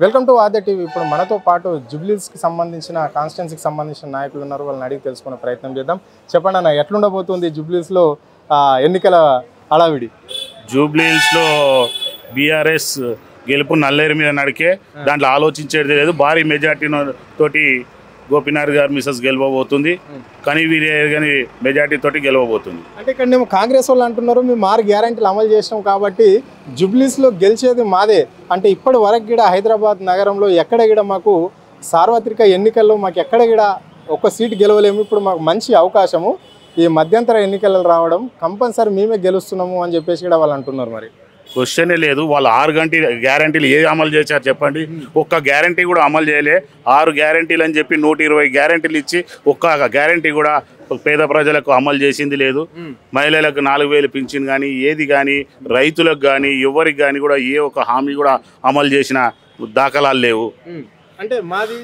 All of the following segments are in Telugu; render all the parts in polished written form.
Welcome to Aadya TV. ఇప్పుడు మనతో పాటు జూబ్లీస్కి సంబంధించిన కాన్స్టిట్యున్సీకి సంబంధించిన నాయకులు ఉన్నారు. వాళ్ళని అడిగి తెలుసుకునే ప్రయత్నం చేద్దాం. చెప్పండి అన్న, ఎట్లుండబోతుంది జూబ్లీస్లో ఎన్నికల హడావిడి? జూబ్లీహిల్స్లో బీఆర్ఎస్ గెలుపు నల్లేరు మీద నడికే, దాంట్లో ఆలోచించేది లేదు. భారీ మెజార్టీ తోటి గోపీనాథ్ గారు మిసెస్ గెలవబోతుంది. కానీ వీరి మెజార్టీ తోటి గెలవబోతుంది. అంటే ఇక్కడ మేము కాంగ్రెస్ వాళ్ళు అంటున్నారు మేము 6 గ్యారెంటీలు అమలు చేసినాం కాబట్టి జూబ్లీస్లో గెలిచేది మాదే. అంటే ఇప్పటి వరకు కూడా హైదరాబాద్ నగరంలో ఎక్కడ కూడా మాకు సార్వత్రిక ఎన్నికల్లో మాకు ఎక్కడ కూడా ఒక్క సీటు గెలవలేము. ఇప్పుడు మాకు మంచి అవకాశము ఈ మధ్యంతర ఎన్నికలు రావడం, కంపల్సరీ మేమే గెలుస్తున్నాము అని చెప్పేసి కూడా వాళ్ళు అంటున్నారు. మరి క్వశ్చనే లేదు. వాళ్ళు 6 గ్యారంటీలు ఏది అమలు చేశారు చెప్పండి? ఒక్క గ్యారంటీ కూడా అమలు చేయలే. 6 గ్యారంటీలు అని చెప్పి 120 గ్యారంటీలు ఇచ్చి ఒక్క గ్యారంటీ కూడా పేద ప్రజలకు అమలు చేసింది లేదు. మహిళలకు 4000 పింఛన్ కానీ ఏది కానీ, రైతులకు కానీ ఎవరికి కానీ కూడా ఏ ఒక్క హామీ కూడా అమలు చేసిన దాఖలాలు లేవు. అంటే మాది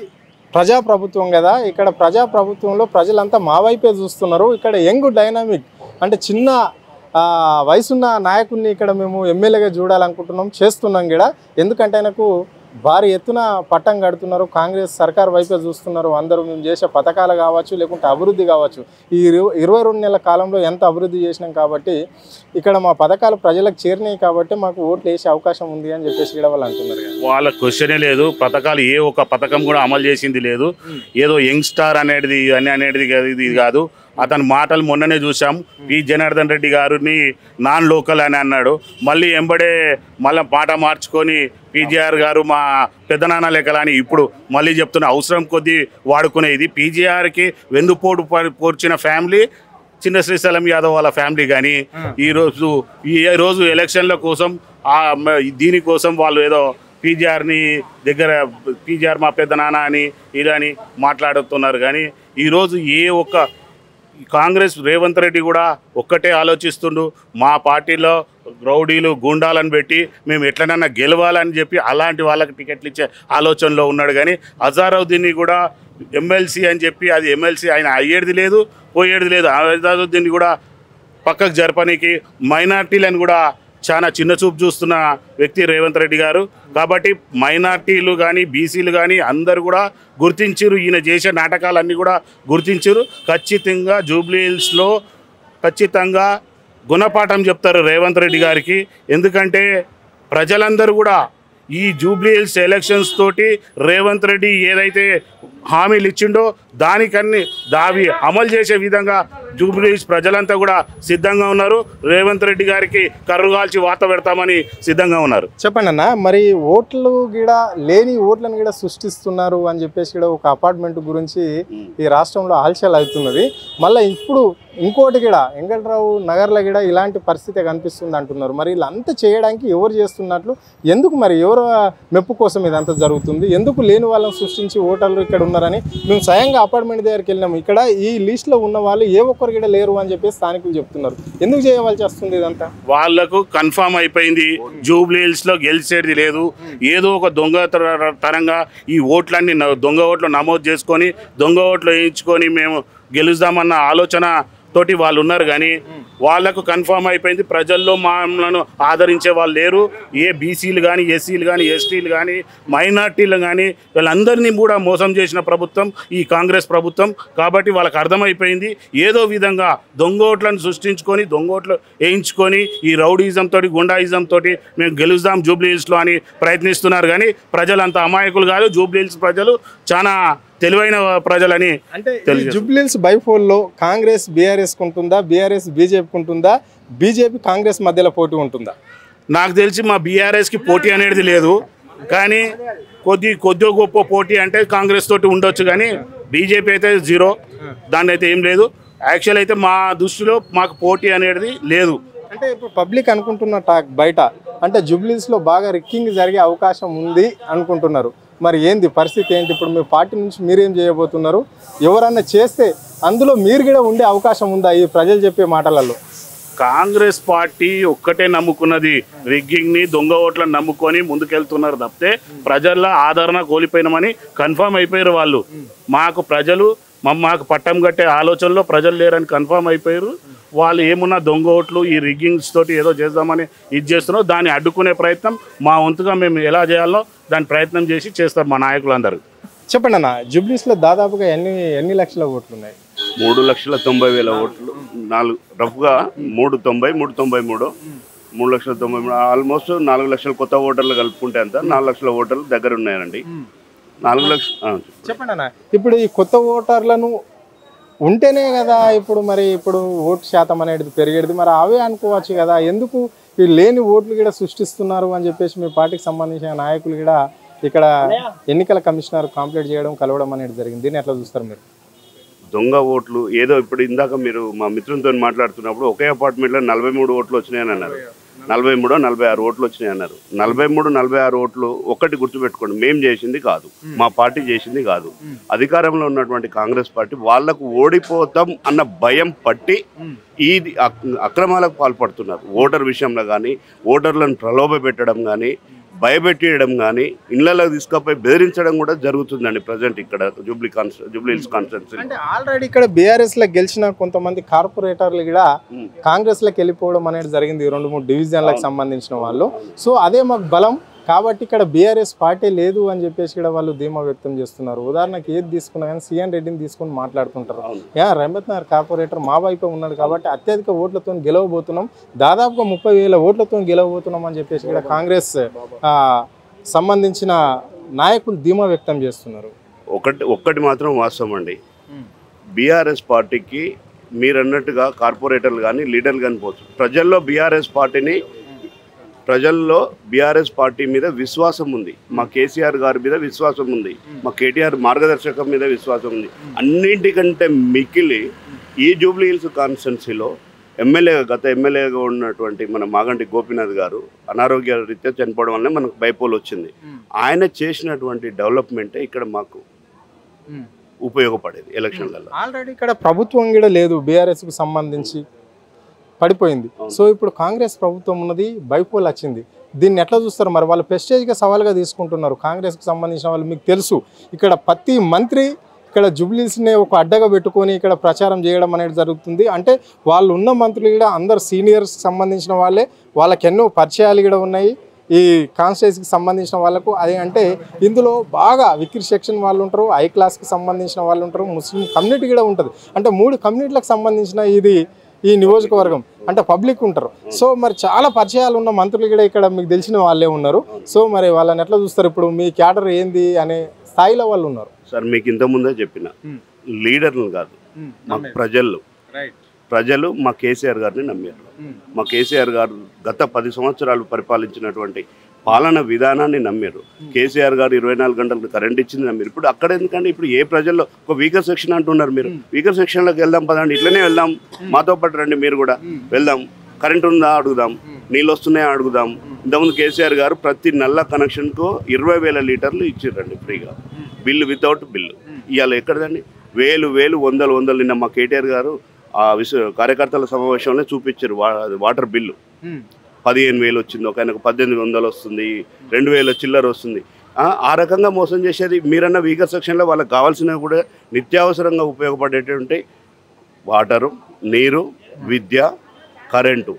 ప్రజాప్రభుత్వం కదా, ఇక్కడ ప్రజాప్రభుత్వంలో ప్రజలంతా మా వైపే చూస్తున్నారు. ఇక్కడ యంగ్ డైనామిక్ అంటే చిన్న వయసున్న నాయకుడిని ఇక్కడ మేము ఎమ్మెల్యేగా చూడాలనుకుంటున్నాం, చేస్తున్నాం కూడా. ఎందుకంటే ఆయనకు భారీ ఎత్తున పట్టం కడుతున్నారు, కాంగ్రెస్ సర్కార్ వైపే చూస్తున్నారు అందరూ. మేము చేసే పథకాలు కావచ్చు, లేకుంటే అభివృద్ధి కావచ్చు, ఈ 22 నెలల కాలంలో ఎంత అభివృద్ధి చేసినాం కాబట్టి ఇక్కడ మా పథకాలు ప్రజలకు చేరినాయి కాబట్టి మాకు ఓట్లు వేసే అవకాశం ఉంది అని చెప్పేసి కూడా వాళ్ళు అంటున్నారు. వాళ్ళ క్వశ్చనే లేదు. పథకాలు ఏ ఒక్క పథకం కూడా అమలు చేసింది లేదు. ఏదో యంగ్ స్టార్ అనేది ఇది కాదు. అతని మాటలు మొన్ననే చూసాం. పి జనార్దన్ రెడ్డి గారిని నాన్ లోకల్ అని అన్నాడు. మళ్ళీ ఎంబడే మాట మార్చుకొని పీజీఆర్ గారు మా పెద్దనాన్న లెక్కలని ఇప్పుడు మళ్ళీ చెప్తున్న అవసరం కొద్దీ వాడుకునేది. పీజీఆర్కి వెన్నుపోటు పోర్చిన ఫ్యామిలీ చిన్న శ్రీశైలం యాదవ్ వాళ్ళ ఫ్యామిలీ. కానీ ఈ రోజు ఎలక్షన్ల కోసం దీనికోసం వాళ్ళు ఏదో పీజీఆర్ మా పెద్దనాన్న అని ఇదని మాట్లాడుతున్నారు. కానీ ఈరోజు ఏ ఒక్క కాంగ్రెస్ రేవంత్ రెడ్డి కూడా ఒక్కటే ఆలోచిస్తుండు, మా పార్టీలో రౌడీలు గుండాలను పెట్టి మేము ఎట్లనన్నా గెలవాలని చెప్పి అలాంటి వాళ్ళకి టికెట్లు ఇచ్చే ఆలోచనలో ఉన్నాడు. కానీ అజారుద్దీన్ని కూడా ఎమ్మెల్సీ అని చెప్పి అది ఎమ్మెల్సీ ఆయన అయ్యేది లేదు, పోయేది లేదు. అజారుద్దీన్ని కూడా పక్కకు జరపనీకి మైనార్టీలను కూడా చాలా చిన్న చూపు చూస్తున్న వ్యక్తి రేవంత్ రెడ్డి గారు. కాబట్టి మైనార్టీలు కానీ బీసీలు కానీ అందరు కూడా గుర్తించారు, ఈయన చేసే నాటకాలన్నీ కూడా గుర్తించారు. ఖచ్చితంగా జూబ్లీహిల్స్లో ఖచ్చితంగా గుణపాఠం చెప్తారు రేవంత్ రెడ్డి గారికి. ఎందుకంటే ప్రజలందరూ కూడా ఈ జూబ్లీహిల్స్ ఎలక్షన్స్ తోటి రేవంత్ రెడ్డి ఏదైతే హామీలు ఇచ్చిండో దానికన్నీ దావి అమలు చేసే విధంగా జూబ్లీహిల్స్ ప్రజలంతా కూడా సిద్ధంగా ఉన్నారు. రేవంత్ రెడ్డి గారికి కర్రుగాల్చి వాత పెడతామని సిద్ధంగా ఉన్నారు. చెప్పండి అన్న, మరి ఓట్లు కూడా లేని ఓట్లను కూడా సృష్టిస్తున్నారు అని చెప్పేసి కూడా ఒక అపార్ట్మెంట్ గురించి ఈ రాష్ట్రంలో హల్చల్ అవుతున్నది. మళ్ళీ ఇప్పుడు ఇంకోటి కూడా వెంకట్రావు నగర్లో కూడా ఇలాంటి పరిస్థితి కనిపిస్తుంది అంటున్నారు. మరి వీళ్ళంతా చేయడానికి ఎవరు చేస్తున్నట్లు, ఎందుకు మరి ఎవరు మెప్పు కోసం ఇదంతా జరుగుతుంది? ఎందుకు లేని వాళ్ళని సృష్టించి ఓటర్లు ఇక్కడ ఉన్నారని మేము స్వయంగా అపార్ట్మెంట్ దగ్గరికి వెళ్ళినాము. ఇక్కడ ఈ లిస్ట్లో ఉన్న వాళ్ళు ఏ ఒక్కరు కూడా లేరు అని చెప్పి స్థానికులు చెప్తున్నారు. ఎందుకు చేయవలసి వస్తుంది ఇదంతా? వాళ్లకు కన్ఫామ్ అయిపోయింది జూబ్లీహిల్స్లో గెలిచేది లేదు. ఏదో ఒక దొంగ తరంగా ఈ ఓట్లన్నీ దొంగ ఓట్లు నమోదు చేసుకొని దొంగ ఓట్లు వేయించుకొని మేము గెలుద్దామన్న ఆలోచన తోటి వాళ్ళు ఉన్నారు. కానీ వాళ్లకు కన్ఫామ్ అయిపోయింది ప్రజల్లో మమ్మల్ని ఆదరించే వాళ్ళు లేరు. ఏ బీసీలు కానీ, ఎస్సీలు కానీ, ఎస్టీలు కానీ, మైనార్టీలు కానీ వీళ్ళందరినీ కూడా మోసం చేసిన ప్రభుత్వం ఈ కాంగ్రెస్ ప్రభుత్వం. కాబట్టి వాళ్ళకి అర్థమైపోయింది ఏదో విధంగా దొంగ ఓట్లను సృష్టించుకొని దొంగ ఓట్లు వేయించుకొని ఈ రౌడీజం తోటి గుండాయిజం తోటి మేము గెలుద్దాం జూబ్లీహిల్స్లో అని ప్రయత్నిస్తున్నారు. కానీ ప్రజలు అంత అమాయకులు కాదు. జూబ్లీహిల్స్ ప్రజలు చాలా తెలివైన ప్రజలని. అంటే జూబ్లీహిల్స్ బైపోల్లో కాంగ్రెస్ బీఆర్ఎస్ ఉంటుందా, బీఆర్ఎస్ బీజేపీకి ఉంటుందా, బీజేపీ కాంగ్రెస్ మధ్యలో పోటీ ఉంటుందా? నాకు తెలిసి మా బీఆర్ఎస్కి పోటీ అనేది లేదు. కానీ కొద్ది గొప్ప పోటీ అంటే కాంగ్రెస్ తోటి ఉండొచ్చు. కానీ బీజేపీ అయితే జీరో, దాన్ని అయితే ఏం లేదు. యాక్చువల్ అయితే మా దృష్టిలో మాకు పోటీ అనేది లేదు. అంటే ఇప్పుడు పబ్లిక్ అనుకుంటున్న టాక్ బయట అంటే జూబ్లీహిల్స్లో బాగా రిక్కింగ్ జరిగే అవకాశం ఉంది అనుకుంటున్నారు. మరి ఏంది పరిస్థితి ఏంటి? ఇప్పుడు మీ పార్టీ నుంచి మీరేం చేయబోతున్నారు? ఎవరన్నా చేస్తే అందులో మీరు కూడా ఉండే అవకాశం ఉందా ఈ ప్రజలు చెప్పే మాటలలో? కాంగ్రెస్ పార్టీ ఒక్కటే నమ్ముకున్నది రిగ్గింగ్ని, దొంగ ఓట్లను నమ్ముకొని ముందుకెళ్తున్నారు తప్పితే ప్రజల ఆదరణ కోల్పోయినామని కన్ఫామ్ అయిపోయారు వాళ్ళు. మాకు పట్టం కట్టే ఆలోచనలో ప్రజలు లేరని కన్ఫామ్ అయిపోయారు. వాళ్ళు ఏమున్నా దొంగ ఓట్లు ఈ రిగ్గింగ్స్ తోటి ఏదో చేద్దామని ఇది చేస్తున్నారో దాన్ని అడ్డుకునే ప్రయత్నం మా వంతుగా మేము ఎలా చేయాలో దాని ప్రయత్నం చేసి చేస్తారు మా నాయకులందరూ. చెప్పండి అన్న, జూబ్లీస్లో దాదాపుగా ఎన్ని లక్షల ఓట్లు ఉన్నాయి? 3,90,000 ఓట్లు, 4 రఫ్గా 390, 393, 3,93,000 ఆల్మోస్ట్ 4 లక్షల కొత్త ఓటర్లు కలుపుకుంటే అంతా 4 లక్షల ఓటర్లు దగ్గర ఉన్నాయండి. 4 లక్షలు. చెప్పండి అన్న, ఇప్పుడు ఈ కొత్త ఓటర్లను ఉంటేనే కదా ఇప్పుడు ఓటు శాతం అనేది పెరిగేది, మరి అవే అనుకోవచ్చు కదా, ఎందుకు ఈ లేని ఓట్లు కూడా సృష్టిస్తున్నారు అని చెప్పేసి మీ పార్టీకి సంబంధించిన నాయకులు కూడా ఇక్కడ ఎన్నికల కమిషనర్ కంప్లైంట్ చేయడం కలవడం అనేది జరిగింది. దీన్ని ఎట్లా చూస్తారు మీరు? దొంగ ఓట్లు ఏదో ఇప్పుడు ఇందాక మీరు మా మిత్రులతో మాట్లాడుతున్నప్పుడు ఒకే అపార్ట్మెంట్లో 43 ఓట్లు వచ్చినాయని అన్నారు, 46 ఓట్లు వచ్చినాయి అన్నారు. 46 ఓట్లు ఒక్కటి గుర్తుపెట్టుకోండి, మేము చేసింది కాదు, మా పార్టీ చేసింది కాదు. అధికారంలో ఉన్నటువంటి కాంగ్రెస్ పార్టీ వాళ్లకు ఓడిపోతాం అన్న భయం పట్టి ఈ అక్రమాలకు పాల్పడుతున్నారు. ఓటర్ విషయంలో కానీ, ఓటర్లను ప్రలోభ పెట్టడం కానీ, భయపెట్టేయడం కానీ, ఇళ్లలోకి తీసుకుపోయి బెదిరించడం కూడా జరుగుతుందండి ప్రజెంట్ ఇక్కడ జూబ్లీ హిల్స్ కాన్స్టిట్యున్సీ. అంటే ఆల్రెడీ ఇక్కడ బీఆర్ఎస్ లో గెలిచిన కొంతమంది కార్పొరేటర్లు కూడా కాంగ్రెస్ లోకి వెళ్ళిపోవడం అనేది జరిగింది, 2-3 డివిజన్లకు సంబంధించిన వాళ్ళు. సో అదే మాకు బలం కాబట్టి ఇక్కడ బీఆర్ఎస్ పార్టీ లేదు అని చెప్పేసి కూడా వాళ్ళు ధీమా వ్యక్తం చేస్తున్నారు. ఉదాహరణకి ఏది తీసుకున్నా కానీ సీఎన్ రెడ్డిని తీసుకుని మాట్లాడుతుంటారు. రహమత్ నగర్ కార్పొరేటర్ మా వైపే ఉన్నాడు కాబట్టి అత్యధిక ఓట్లతో గెలవబోతున్నాం, దాదాపుగా 30,000 ఓట్లతో గెలవబోతున్నాం అని చెప్పేసి కూడా కాంగ్రెస్ సంబంధించిన నాయకులు ధీమా వ్యక్తం చేస్తున్నారు. ఒక్కటి మాత్రం వాస్తవం అండి, బీఆర్ఎస్ పార్టీకి మీరన్నట్టుగా కార్పొరేటర్లు కానీ లీడర్లు కానీ పోవచ్చు, ప్రజల్లో బీఆర్ఎస్ పార్టీ మీద విశ్వాసం ఉంది, మా కేసీఆర్ గారి మీద విశ్వాసం ఉంది, మా కేటీఆర్ మార్గదర్శకం మీద విశ్వాసం ఉంది. అన్నింటికంటే మిక్కిలి ఈ జూబ్లీ హిల్స్ కాన్స్టిట్యున్సీలో గత ఎమ్మెల్యేగా ఉన్నటువంటి మన మాగంటి గోపీనాథ్ గారు అనారోగ్య రీత్యా చనిపోవడం వల్ల మనకు బైపోల్ వచ్చింది. ఆయన చేసినటువంటి డెవలప్మెంటే ఇక్కడ మాకు ఉపయోగపడేది ఎలక్షన్లలో. ఆల్రెడీ ఇక్కడ ప్రభుత్వం కూడా లేదు, బీఆర్ఎస్కు సంబంధించి పడిపోయింది. సో ఇప్పుడు కాంగ్రెస్ ప్రభుత్వం ఉన్నది, బైపోల్ వచ్చింది. దీన్ని ఎట్లా చూస్తారు మరి? వాళ్ళు ప్రెస్టేజ్గా సవాల్గా తీసుకుంటున్నారు కాంగ్రెస్కి సంబంధించిన వాళ్ళు. మీకు తెలుసు ఇక్కడ ప్రతి మంత్రి ఇక్కడ జూబ్లీస్ని ఒక అడ్డగా పెట్టుకొని ఇక్కడ ప్రచారం చేయడం అనేది జరుగుతుంది. అంటే వాళ్ళు ఉన్న మంత్రులు కూడా అందరు సీనియర్స్ సంబంధించిన వాళ్ళే, వాళ్ళకి ఎన్నో పరిచయాలు కూడా ఉన్నాయి ఈ కాన్స్టిట్యూన్సీకి సంబంధించిన వాళ్ళకు. అది అంటే ఇందులో బాగా విక్రీ సెక్షన్ వాళ్ళు ఉంటారు, హై క్లాస్కి సంబంధించిన వాళ్ళు ఉంటారు, ముస్లిం కమ్యూనిటీ కూడా ఉంటుంది. అంటే 3 కమ్యూనిటీలకు సంబంధించిన ఈ నియోజకవర్గం అంటే పబ్లిక్ ఉంటారు. సో మరి చాలా పరిచయాలు ఉన్న మంత్రులు కూడా ఇక్కడ మీకు తెలిసిన వాళ్ళే ఉన్నారు. సో మరి వాళ్ళని ఎట్లా చూస్తారు? ఇప్పుడు మీ క్యాడర్ ఏంది అనే స్థాయిలో వాళ్ళు ఉన్నారు. సార్ మీకు ఇంతకుముందే చెప్పిన లీడర్లు కాదు, మా ప్రజలు మా కేసీఆర్ గారిని నమ్మారు. మా కేసీఆర్ గారు గత 10 సంవత్సరాలు పరిపాలించినటువంటి పాలన విధానాన్ని నమ్మారు. కేసీఆర్ గారు 24 గంటలకు కరెంట్ ఇచ్చింది నమ్మారు. ఇప్పుడు అక్కడ ఎందుకంటే ఇప్పుడు ఏ ప్రజల్లో ఒక వీకర్ సెక్షన్ అంటున్నారు, మీరు వీకర్ సెక్షన్లోకి వెళ్దాం పదండి, ఇట్లనే వెళ్దాం, మాతో పాటు రండి, మీరు కూడా వెళ్దాం, కరెంట్ ఉందా అడుగుదాం, నీళ్ళు వస్తున్నాయా అడుగుదాం. ఇంతకుముందు కేసీఆర్ గారు ప్రతి నల్ల కనెక్షన్కు 20,000 లీటర్లు ఇచ్చిర్రండి ఫ్రీగా, బిల్లు వితౌట్ బిల్లు. ఇవాళ ఎక్కడదండి, వేలు వందలు నిన్న మా కేటీఆర్ గారు ఆ కార్యకర్తల సమావేశంలో చూపించారు వాటర్ బిల్లు 15,000 వచ్చింది, ఒక ఆయనకు 1800 వస్తుంది, 2,000 చిల్లర వస్తుంది. ఆ రకంగా మోసం చేసేది. మీరన్న వీకర్ సెక్షన్లో వాళ్ళకి కావాల్సినవి కూడా నిత్యావసరంగా ఉపయోగపడేటువంటి వాటరు, నీరు, విద్య, కరెంటు,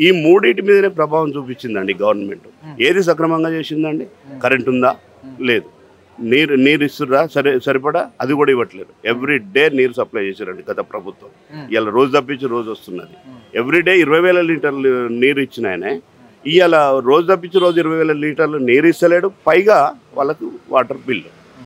ఈ 3 మీదనే ప్రభావం చూపించిందండి గవర్నమెంట్. ఏది సక్రమంగా చేసిందండి? కరెంట్ ఉందా? లేదు. నీరు ఇస్తుర్రా సరిపడా? అది కూడా ఇవ్వట్లేదు. ఎవ్రీడే నీరు సప్లై చేశారండి గత ప్రభుత్వం. ఇవాళ రోజు తప్పించి రోజు వస్తున్నది. ఎవ్రీడే 20,000 లీటర్లు నీరు ఇచ్చిన ఆయనే ఇవాళ రోజు తప్పించి రోజు 20,000 లీటర్లు నీరు ఇస్తలేడు, పైగా వాళ్ళకు వాటర్ బిల్లు.